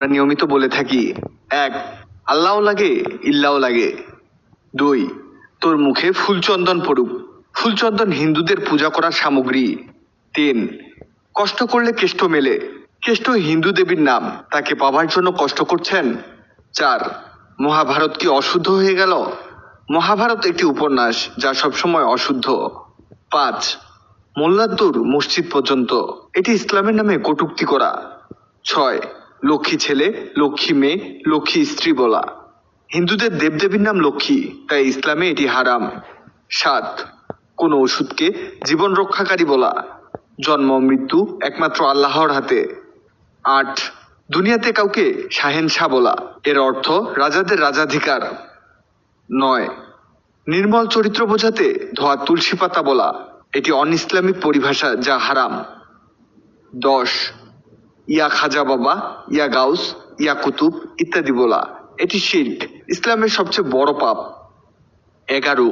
আমরা নিয়মিত বলে থাকি, 1. আল্লাহও লাগে ইল্লাও লাগে। 2. তোর মুখে ফুলচন্দন পড়ুক। ফুলচন্দন হিন্দুদের পূজা করার সামগ্রী। 3. কষ্ট করলে কেষ্ট মেলে। কেষ্ট হিন্দু দেবীর নাম, তাকে পাবার জন্য কষ্ট করছেন। 4. মহাভারত কি অশুদ্ধ হয়ে গেল? মহাভারত একটি উপন্যাস যা সবসময় অশুদ্ধ। 5. মোল্লাদ্দুর মসজিদ পর্যন্ত, এটি ইসলামের নামে কটূক্তি করা। 6. লক্ষ্মী ছেলে, লক্ষ্মী মেয়ে, লক্ষ্মী স্ত্রী বলা। হিন্দুদের দেবদেবীর নাম লক্ষ্মী, তাই ইসলামে এটি হারাম। 7. কোন ওষুধকে জীবন রক্ষাকারী বলা। জন্ম মৃত্যু একমাত্র আল্লাহর হাতে। 8. দুনিয়াতে কাউকে শাহেনশাহ বলা, এর অর্থ রাজাদের রাজাধিকার। 9. নির্মল চরিত্র বোঝাতে ধোয়া তুলসী পাতা বলা, এটি অন ইসলামিক পরিভাষা যা হারাম। 10. ইয়া খাজা বাবা, ইয়া গাউস, ইয়া কুতুব ইত্যাদি বলা, এটি শিরক, ইসলামের সবচেয়ে বড় পাপ। 11.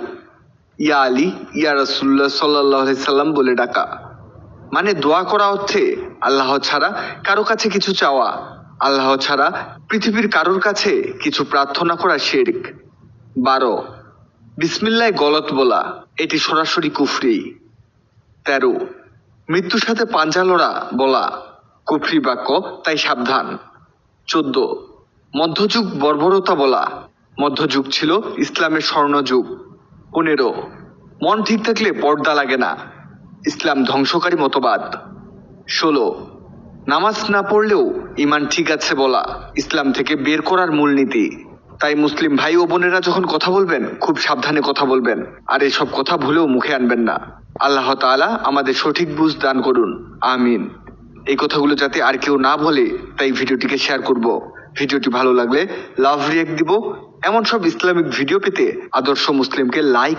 ইয়া আলী, ইয়া রাসূলুল্লাহ সাল্লাল্লাহু আলাইহি সাল্লাম বলে ডাকা, মানে দোয়া করা অর্থে আল্লাহ ছাড়া কারো কাছে কিছু চাওয়া, আল্লাহ ছাড়া পৃথিবীর কারোর কাছে কিছু প্রার্থনা করা শিরক। 12. বিসমিল্লাহ গলত বলা, এটি সরাসরি কুফরি। 13. মৃত্যুর সাথে পাঞ্জা লড়া বলা, কুফরি বাক্য, তাই সাবধান। 14. মধ্যযুগ বর্বরতা বলা, মধ্যযুগ ছিল ইসলামের স্বর্ণযুগ। 15. মন ঠিক থাকলে পর্দা লাগে না, ইসলাম ধ্বংসকারী মতবাদ। 16. নামাজ না পড়লেও ইমান ঠিক আছে বলা, ইসলাম থেকে বের করার মূলনীতি। তাই মুসলিম ভাই ও বোনেরা যখন কথা বলবেন খুব সাবধানে কথা বলবেন, আর এসব কথা ভুলেও মুখে আনবেন না। আল্লাহ তাআলা আমাদের সঠিক বুঝ দান করুন, আমিন। এই কথাগুলো যাতে আর কেউ না বলে, তাই ভিডিওটিকে শেয়ার করব। ভিডিওটি ভালো লাগলে লাভ রিঅ্যাক্ট দিব। এমন সব ইসলামিক ভিডিও পেতে আদর্শ মুসলিমকে লাইক